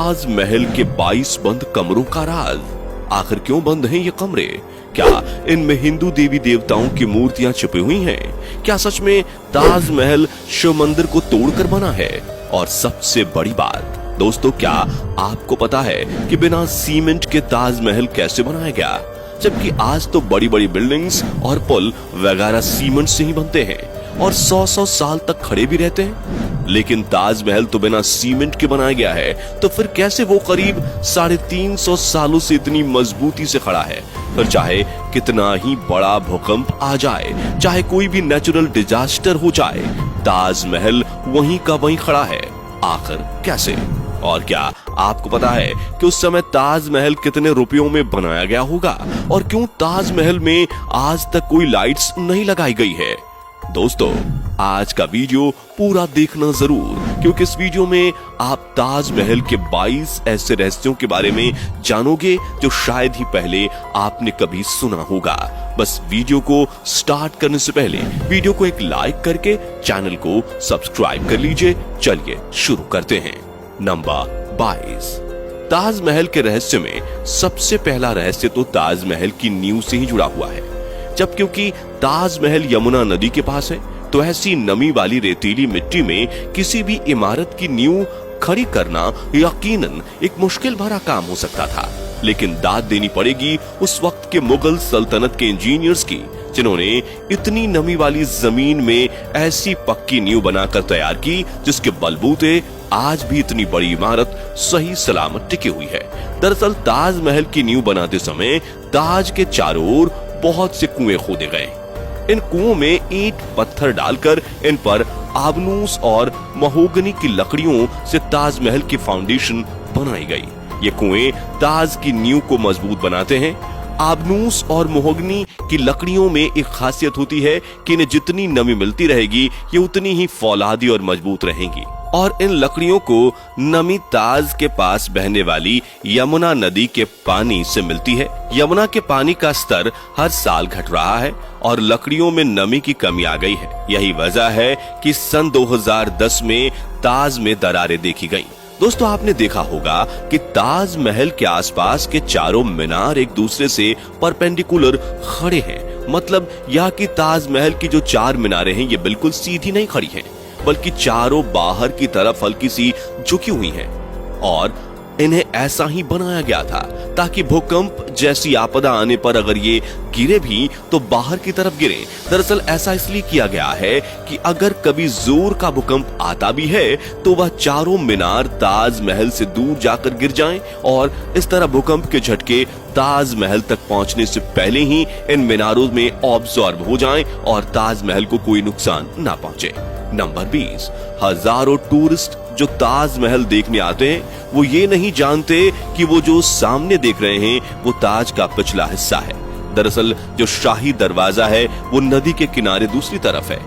ताजमहल के 22 बंद कमरों का राज। आखिर क्यों बंद हैं ये कमरे? क्या इनमें हिंदू देवी देवताओं की मूर्तियां छुपी हुई हैं? क्या सच में ताजमहल शिव मंदिर को तोड़कर बना है? और सबसे बड़ी बात दोस्तों, क्या आपको पता है कि बिना सीमेंट के ताजमहल कैसे बनाया गया? जबकि आज तो बड़ी बड़ी बिल्डिंग्स और पुल वगैरह सीमेंट से ही बनते हैं और 100-100 साल तक खड़े भी रहते हैं। लेकिन ताजमहल तो बिना सीमेंट के बनाया गया है, तो फिर कैसे वो करीब 350 सालों से इतनी मजबूती से खड़ा है? फिर चाहे कितना ही बड़ा भूकंप आ जाए, चाहे कोई भी नेचुरल डिजास्टर हो जाए, ताजमहल वहीं का वहीं खड़ा है। आखिर कैसे? और क्या आपको पता है कि उस समय ताजमहल कितने रुपयों में बनाया गया होगा? और क्यों ताजमहल में आज तक कोई लाइट्स नहीं लगाई गई है? दोस्तों, आज का वीडियो पूरा देखना जरूर, क्योंकि इस वीडियो में आप ताजमहल के 22 ऐसे रहस्यों के बारे में जानोगे जो शायद ही पहले आपने कभी सुना होगा। बस वीडियो को स्टार्ट करने से पहले वीडियो को एक लाइक करके चैनल को सब्सक्राइब कर लीजिए। चलिए शुरू करते हैं। नंबर 22। ताजमहल के रहस्य में सबसे पहला रहस्य तो ताजमहल की नींव से ही जुड़ा हुआ है। जब क्योंकि ताजमहल यमुना नदी के पास है, तो ऐसी नमी वाली रेतीली मिट्टी में किसी भी इमारत की नींव खड़ी करना यकीनन एक मुश्किल भरा काम हो सकता था। लेकिन दाद देनी पड़ेगी उस वक्त के मुगल सल्तनत के इंजीनियर्स की, जिन्होंने इतनी नमी वाली जमीन में ऐसी पक्की नींव बनाकर तैयार की जिसके बलबूते आज भी इतनी बड़ी इमारत सही सलामत टिकी हुई है। दरअसल ताजमहल की नींव बनाते समय ताज के चारों ओर बहुत से कुएं खोदे गए। इन कुओं में ईंट पत्थर डालकर इन पर आबनूस और महोगनी की लकड़ियों से ताजमहल की फाउंडेशन बनाई गई। ये कुएं ताज की नींव को मजबूत बनाते हैं। आबनूस और महोगनी की लकड़ियों में एक खासियत होती है कि इन्हें जितनी नमी मिलती रहेगी, ये उतनी ही फौलादी और मजबूत रहेंगी। और इन लकड़ियों को नमी ताज के पास बहने वाली यमुना नदी के पानी से मिलती है। यमुना के पानी का स्तर हर साल घट रहा है और लकड़ियों में नमी की कमी आ गई है। यही वजह है कि सन 2010 में ताज में दरारें देखी गईं। दोस्तों, आपने देखा होगा कि ताजमहल के आसपास के चारों मीनार एक दूसरे से परपेंडिकुलर खड़े हैं। मतलब यह कि ताजमहल की जो 4 मीनारें हैं, ये बिल्कुल सीधी नहीं खड़ी हैं, बल्कि चारों बाहर की तरफ हल्की सी झुकी हुई हैं। और इन्हें ऐसा ही बनाया गया था ताकि भूकंप जैसी आपदा आने पर अगर ये गिरे भी तो बाहर की तरफ गिरे। दरअसल ऐसा इसलिए किया गया है कि अगर कभी जोर का भूकंप आता भी है तो वह चारों मीनार ताजमहल से दूर जाकर गिर जाएं और इस तरह भूकंप के झटके ताजमहल तक पहुंचने से पहले ही इन मीनारों में ऑब्जॉर्ब हो जाएं और ताजमहल को कोई नुकसान ना पहुंचे। नंबर 20। हजारों टूरिस्ट जो ताजमहल देखने आते हैं, वो ये नहीं जानते कि वो जो सामने देख रहे हैं वो ताज का पिछला हिस्सा है। दरअसल जो शाही दरवाजा है वो नदी के किनारे दूसरी तरफ है।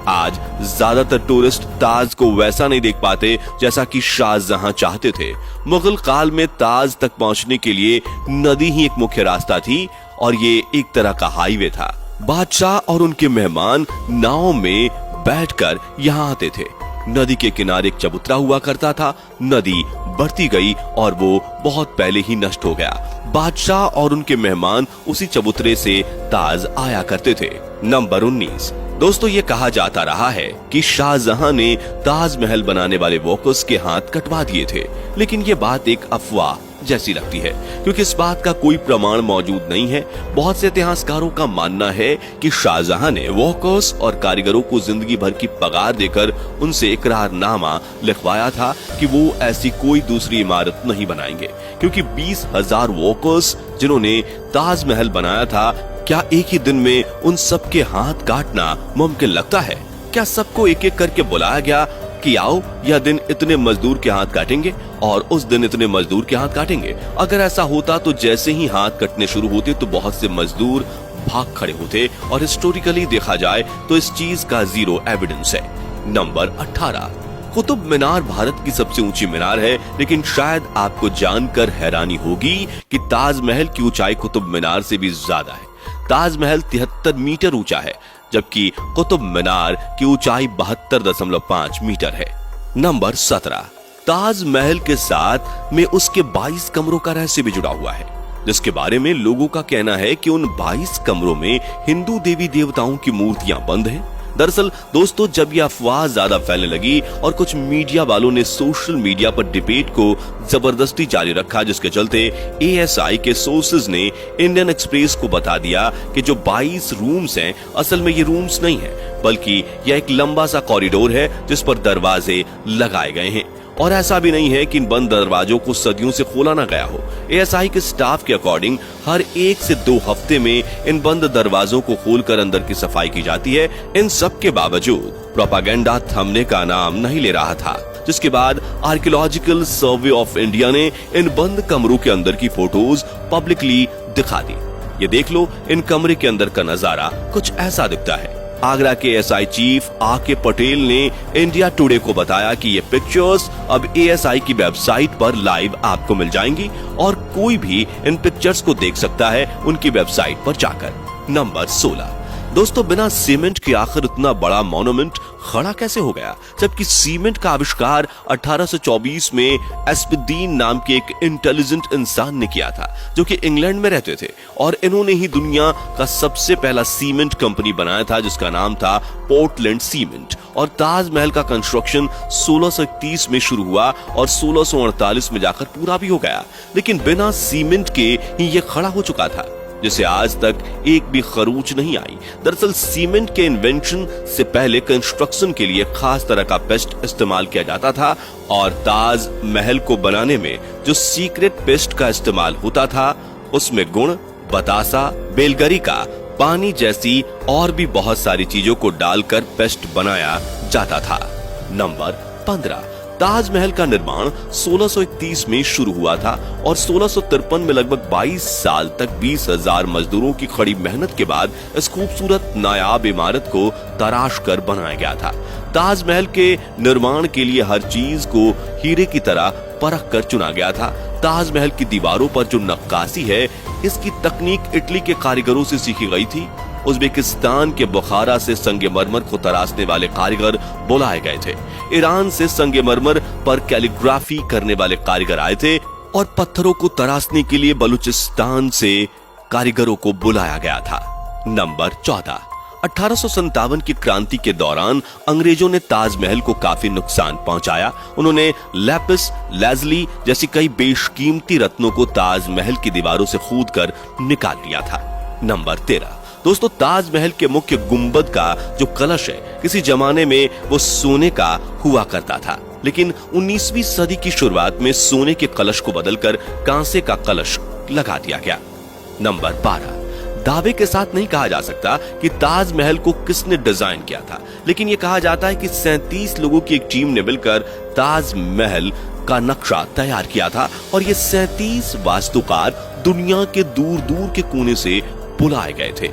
आज ज्यादातर टूरिस्ट ताज को वैसा नहीं देख पाते जैसा कि शाहजहां चाहते थे। मुगल काल में ताज तक पहुंचने के लिए नदी ही एक मुख्य रास्ता थी और ये एक तरह का हाईवे था। बादशाह और उनके मेहमान नाव में बैठकर यहाँ आते थे। नदी के किनारे एक चबूतरा हुआ करता था। नदी बढ़ती गई और वो बहुत पहले ही नष्ट हो गया। बादशाह और उनके मेहमान उसी चबूतरे से ताज आया करते थे। नंबर 19। दोस्तों, ये कहा जाता रहा है कि शाहजहां ने ताजमहल बनाने वाले वर्कर्स के हाथ कटवा दिए थे, लेकिन ये बात एक अफवाह जैसी लगती है, क्योंकि इस बात का कोई प्रमाण मौजूद नहीं है। बहुत से इतिहासकारों का मानना है कि शाहजहां ने वर्कर्स और कारीगरों को जिंदगी भर की पगार देकर उनसे इकरारनामा लिखवाया था कि वो ऐसी कोई दूसरी इमारत नहीं बनाएंगे, क्योंकि 20,000 वर्कर्स जिन्होंने ताजमहल बनाया था, क्या एक ही दिन में उन सबके हाथ काटना मुमकिन लगता है? क्या सबको एक एक करके बुलाया गया कि आओ यह दिन इतने मजदूर के हाथ काटेंगे और उस दिन इतने मजदूर के हाथ काटेंगे? अगर ऐसा होता तो जैसे ही हाथ कटने शुरू होते तो बहुत से मजदूर भाग खड़े होते और हिस्टोरिकली देखा जाए तो इस चीज का जीरो एविडेंस है। नंबर 18। कुतुब मीनार भारत की सबसे ऊंची मीनार है, लेकिन शायद आपको जानकर हैरानी होगी कि ताजमहल की ऊंचाई कुतुब मीनार से भी ज्यादा है। ताजमहल 73 मीटर ऊंचा है, जबकि कुतुब मीनार की ऊंचाई 72.5 मीटर है। नंबर 17। ताजमहल के साथ में उसके 22 कमरों का रहस्य भी जुड़ा हुआ है, जिसके बारे में लोगों का कहना है कि उन 22 कमरों में हिंदू देवी देवताओं की मूर्तियां बंद हैं। दरअसल दोस्तों, जब यह अफवाह ज्यादा फैलने लगी और कुछ मीडिया वालों ने सोशल मीडिया पर डिबेट को जबरदस्ती जारी रखा, जिसके चलते एएसआई के सोर्सेज ने इंडियन एक्सप्रेस को बता दिया कि जो 22 रूम्स हैं, असल में ये रूम्स नहीं है, बल्कि यह एक लंबा सा कॉरिडोर है जिस पर दरवाजे लगाए गए हैं। और ऐसा भी नहीं है कि इन बंद दरवाजों को सदियों से खोला ना गया हो। एएसआई के स्टाफ के अकॉर्डिंग हर 1 से 2 हफ्ते में इन बंद दरवाजों को खोलकर अंदर की सफाई की जाती है। इन सब के बावजूद प्रोपागेंडा थमने का नाम नहीं ले रहा था, जिसके बाद आर्कियोलॉजिकल सर्वे ऑफ इंडिया ने इन बंद कमरों के अंदर की फोटोज पब्लिकली दिखा दी। ये देख लो, इन कमरे के अंदर का नजारा कुछ ऐसा दिखता है। आगरा के एएसआई चीफ आके पटेल ने इंडिया टुडे को बताया कि ये पिक्चर्स अब एएसआई की वेबसाइट पर लाइव आपको मिल जाएंगी और कोई भी इन पिक्चर्स को देख सकता है उनकी वेबसाइट पर जाकर। नंबर 16। दोस्तों, बिना सीमेंट के आखिर इतना बड़ा मॉन्यूमेंट खड़ा कैसे हो गया, जबकि सीमेंट का आविष्कार 1824 में एस्पिदीन नाम के एक इंटेलिजेंट इंसान ने किया था, जो कि इंग्लैंड में रहते थे, और इन्होंने ही दुनिया का सबसे पहला सीमेंट कंपनी बनाया था, जिसका नाम था पोर्टलैंड सीमेंट। और ताजमहल का कंस्ट्रक्शन 1631 में शुरू हुआ और 1648 में जाकर पूरा भी हो गया, लेकिन बिना सीमेंट के ही ये खड़ा हो चुका था, जिसे आज तक एक भी खरोंच नहीं आई। दरअसल सीमेंट के इन्वेंशन से पहले कंस्ट्रक्शन के लिए खास तरह का पेस्ट इस्तेमाल किया जाता था, और ताजमहल को बनाने में जो सीक्रेट पेस्ट का इस्तेमाल होता था उसमें गुण, बतासा, बेलगरिका, पानी जैसी और भी बहुत सारी चीजों को डालकर पेस्ट बनाया जाता था। नंबर 15। ताजमहल का निर्माण 1631 में शुरू हुआ था और 1653 में लगभग 22 साल तक 20,000 मजदूरों की कड़ी मेहनत के बाद इस खूबसूरत नायाब इमारत को तराश कर बनाया गया था। ताजमहल के निर्माण के लिए हर चीज को हीरे की तरह परख कर चुना गया था। ताजमहल की दीवारों पर जो नक्काशी है, इसकी तकनीक इटली के कारीगरों से सीखी गई थी। उज्बेकिस्तान के बुखारा से संगमरमर को तराशने वाले कारीगर बुलाए गए थे। ईरान से संगमरमर पर कैलीग्राफी करने वाले कारीगर आए थे और पत्थरों को तराशने के लिए बलूचिस्तान से कारीगरों को बुलाया गया था। नंबर 14। 1857 की क्रांति के दौरान अंग्रेजों ने ताजमहल को काफी नुकसान पहुंचाया। उन्होंने लैपिस लाजुली जैसी कई बेशकीमती रत्नों को ताजमहल की दीवारों से खोदकर निकाल लिया था। नंबर 13। दोस्तों, ताजमहल के मुख्य गुंबद का जो कलश है, किसी जमाने में वो सोने का हुआ करता था, लेकिन 19वीं सदी की शुरुआत में सोने के कलश को बदलकर कांसे का कलश लगा दिया गया। नंबर 12। दावे के साथ नहीं कहा जा सकता कि ताजमहल को किसने डिजाइन किया था, लेकिन यह कहा जाता है कि 37 लोगों की एक टीम ने मिलकर ताजमहल का नक्शा तैयार किया था, और ये 37 वास्तुकार दुनिया के दूर दूर के कोने से बुलाए गए थे।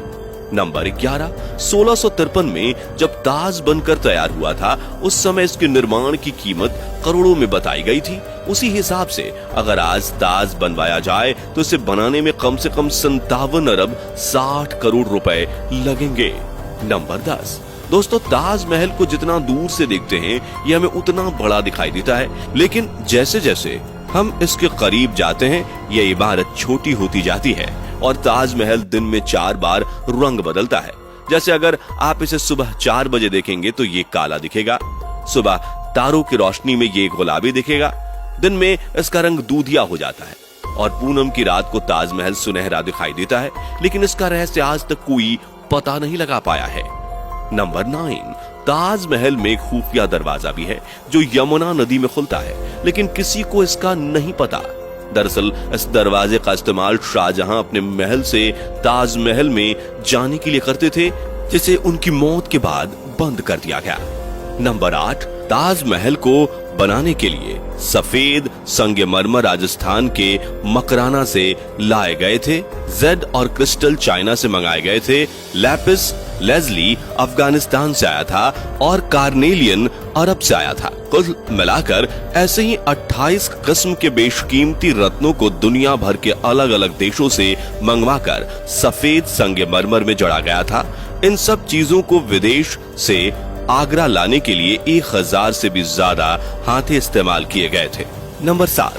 नंबर 11। 1653 में जब ताज बनकर तैयार हुआ था, उस समय इसके निर्माण की कीमत करोड़ों में बताई गई थी। उसी हिसाब से अगर आज ताज बनवाया जाए तो इसे बनाने में कम से कम 57 अरब 60 करोड़ रुपए लगेंगे। नंबर 10। दोस्तों, ताजमहल को जितना दूर से देखते हैं ये हमें उतना बड़ा दिखाई देता है, लेकिन जैसे जैसे हम इसके करीब जाते हैं यह इमारत छोटी होती जाती है और ताजमहल दिन में 4 बार रंग बदलता है। जैसे अगर आप इसे सुबह 4 बजे देखेंगे तो ये काला दिखेगा, सुबह तारों की रोशनी में ये गुलाबी दिखेगा, दिन में इसका रंग दूधिया हो जाता है, और पूनम की रात को ताजमहल सुनहरा दिखाई देता है, लेकिन इसका रहस्य आज तक कोई पता नहीं लगा पाया है। नंबर 9। ताजमहल में एक खुफिया दरवाजा भी है जो यमुना नदी में खुलता है, लेकिन किसी को इसका नहीं पता। दरअसल इस दरवाजे का इस्तेमाल शाहजहां अपने महल से ताजमहल में जाने के लिए करते थे, जिसे उनकी मौत के बाद बंद कर दिया गया। नंबर 8। ताजमहल को बनाने के लिए सफेद संगमरमर राजस्थान के मकराना से लाए गए थे, जेड और क्रिस्टल चाइना से मंगाए गए थे, लैपिस लाजुली अफगानिस्तान से आया था और कार्नेलियन अरब से आया था। कुल मिलाकर ऐसे ही 28 किस्म के बेशकीमती रत्नों को दुनिया भर के अलग अलग देशों से मंगवाकर सफेद संगमरमर में जड़ा गया था। इन सब चीजों को विदेश से आगरा लाने के लिए 1000 से भी ज्यादा हाथी इस्तेमाल किए गए थे। नंबर 7,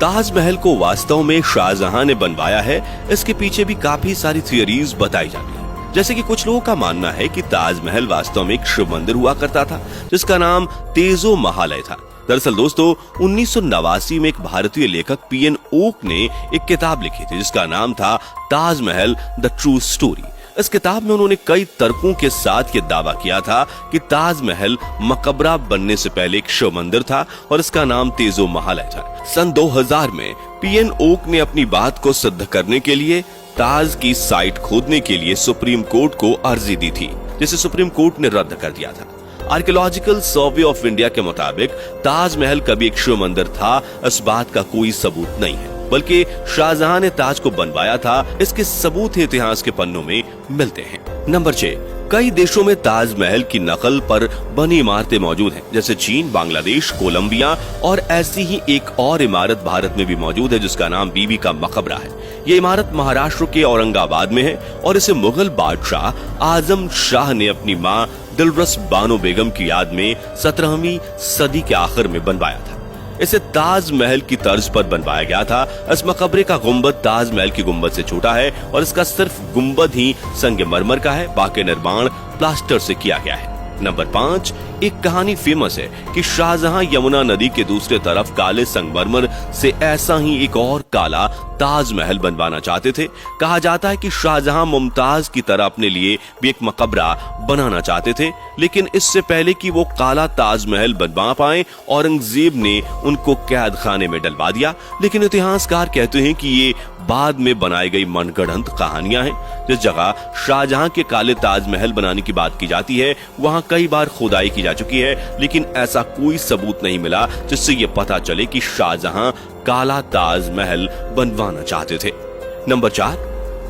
ताजमहल को वास्तव में शाहजहां ने बनवाया है। इसके पीछे भी काफी सारी थियरीज बताई जाती है। जैसे कि कुछ लोगों का मानना है कि ताजमहल वास्तव में एक शिव मंदिर हुआ करता था जिसका नाम तेजो महालय था। दरअसल दोस्तों 1989 में एक भारतीय लेखक पीएन ओक ने एक किताब लिखी थी जिसका नाम था ताजमहल द ट्रू स्टोरी। इस किताब में उन्होंने कई तर्कों के साथ ये दावा किया था कि ताजमहल मकबरा बनने से पहले एक शिव मंदिर था और इसका नाम तेजो महालय था। सन 2000 में पीएन ओक ने अपनी बात को सिद्ध करने के लिए ताज की साइट खोदने के लिए सुप्रीम कोर्ट को अर्जी दी थी, जिसे सुप्रीम कोर्ट ने रद्द कर दिया था। आर्कियोलॉजिकल सर्वे ऑफ इंडिया के मुताबिक ताजमहल कभी एक शिव मंदिर था, इस बात का कोई सबूत नहीं है, बल्कि शाहजहां ने ताज को बनवाया था, इसके सबूत इतिहास के पन्नों में मिलते हैं। नंबर 6, कई देशों में ताजमहल की नकल पर बनी इमारतें मौजूद हैं, जैसे चीन, बांग्लादेश, कोलंबिया, और ऐसी ही एक और इमारत भारत में भी मौजूद है जिसका नाम बीबी का मकबरा है। ये इमारत महाराष्ट्र के औरंगाबाद में है और इसे मुगल बादशाह आजम शाह ने अपनी मां दिलरस बानो बेगम की याद में 17वीं सदी के आखिर में बनवाया था। इसे ताजमहल की तर्ज पर बनवाया गया था। इस मकबरे का गुंबद ताजमहल की गुंबद से छोटा है और इसका सिर्फ गुंबद ही संगमरमर का है, बाकी निर्माण प्लास्टर से किया गया है। नंबर 5, एक कहानी फेमस है कि शाहजहां यमुना नदी के दूसरे तरफ काले संगमरमर से ऐसा ही एक और काला ताजमहल बनवाना चाहते थे। कहा जाता है कि शाहजहां मुमताज की तरह अपने लिए भी एक मकबरा बनाना चाहते थे, लेकिन इससे पहले कि वो काला ताजमहल बनवा पाए औरंगजेब ने उनको कैद खाने में डलवा दिया। लेकिन इतिहासकार कहते हैं कि ये बाद में बनाई गई मनगढ़ंत कहानियां हैं। जिस जगह शाहजहां के काले ताजमहल बनाने की बात की जाती है वहां कई बार खुदाई की जा चुकी है, लेकिन ऐसा कोई सबूत नहीं मिला जिससे ये पता चले कि शाहजहां काला ताजमहल बनवाना चाहते थे। नंबर 4,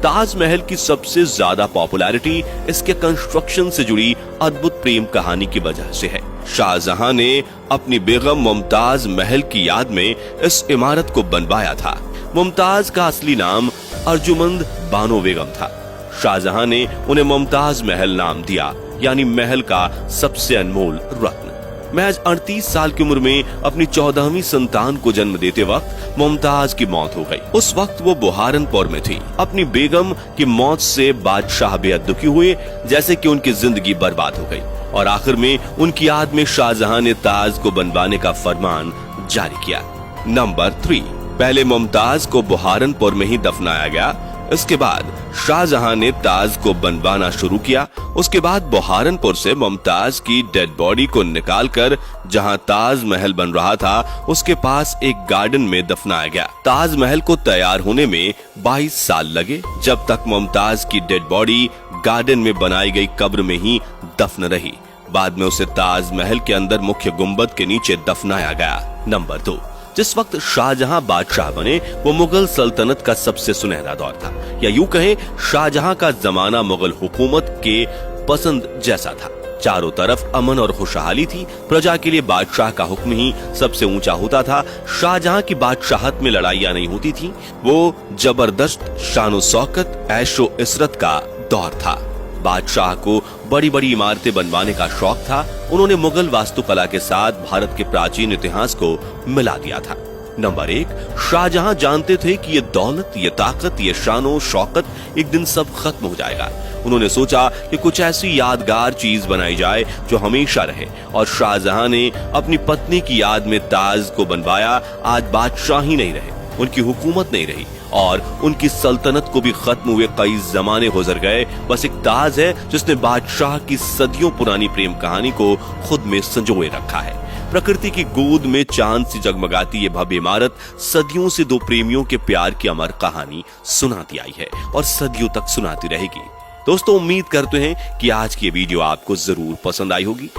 ताजमहल की सबसे ज्यादा पॉपुलैरिटी इसके कंस्ट्रक्शन से जुड़ी अद्भुत प्रेम कहानी की वजह से है। शाहजहां ने अपनी बेगम मुमताज महल की याद में इस इमारत को बनवाया था। मुमताज का असली नाम अर्जुमंद बानो बेगम था। शाहजहां ने उन्हें मुमताज महल नाम दिया, यानी महल का सबसे अनमोल रत्न। महज 38 साल की उम्र में अपनी 14वीं संतान को जन्म देते वक्त मुमताज की मौत हो गई। उस वक्त वो बुहारनपुर में थी। अपनी बेगम की मौत से बादशाह बेहद दुखी हुए, जैसे कि उनकी जिंदगी बर्बाद हो गई, और आखिर में उनकी याद में शाहजहां ने ताज को बनवाने का फरमान जारी किया। नंबर 3, पहले मुमताज को बुहारनपुर में ही दफनाया गया। इसके बाद शाहजहां ने ताज को बनवाना शुरू किया। उसके बाद बुहारनपुर से मुमताज की डेड बॉडी को निकालकर जहां ताज महल बन रहा था उसके पास एक गार्डन में दफनाया गया। ताज महल को तैयार होने में 22 साल लगे, जब तक मुमताज की डेड बॉडी गार्डन में बनाई गई कब्र में ही दफन रही। बाद में उसे ताज महल के अंदर मुख्य गुंबद के नीचे दफनाया गया। नंबर 2, जिस वक्त शाहजहां बादशाह बने वो मुगल सल्तनत का सबसे सुनहरा दौर था, या यूं कहें शाहजहां का जमाना मुगल हुकूमत के पसंद जैसा था। चारों तरफ अमन और खुशहाली थी। प्रजा के लिए बादशाह का हुक्म ही सबसे ऊंचा होता था। शाहजहां की बादशाहत में लड़ाइयां नहीं होती थी। वो जबरदस्त शानो शौकत, ऐशो इशरत का दौर था। बादशाह को बड़ी बड़ी इमारतें बनवाने का शौक था। उन्होंने मुगल वास्तुकला के साथ भारत के प्राचीन इतिहास को मिला दिया था। नंबर 1, शाहजहां जानते थे कि ये दौलत, ये ताकत, ये शानो शौकत एक दिन सब खत्म हो जाएगा। उन्होंने सोचा कि कुछ ऐसी यादगार चीज बनाई जाए जो हमेशा रहे, और शाहजहां ने अपनी पत्नी की याद में ताज को बनवाया। आज बादशाह ही नहीं रहे, उनकी हुकूमत नहीं रही और उनकी सल्तनत को भी खत्म हुए कई जमाने गुजर गए। बस एक ताज है जिसने बादशाह की सदियों पुरानी प्रेम कहानी को खुद में संजोए रखा है। प्रकृति की गोद में चांद सी जगमगाती ये भव्य इमारत सदियों से दो प्रेमियों के प्यार की अमर कहानी सुनाती आई है और सदियों तक सुनाती रहेगी। दोस्तों, उम्मीद करते हैं कि आज की ये वीडियो आपको जरूर पसंद आई होगी।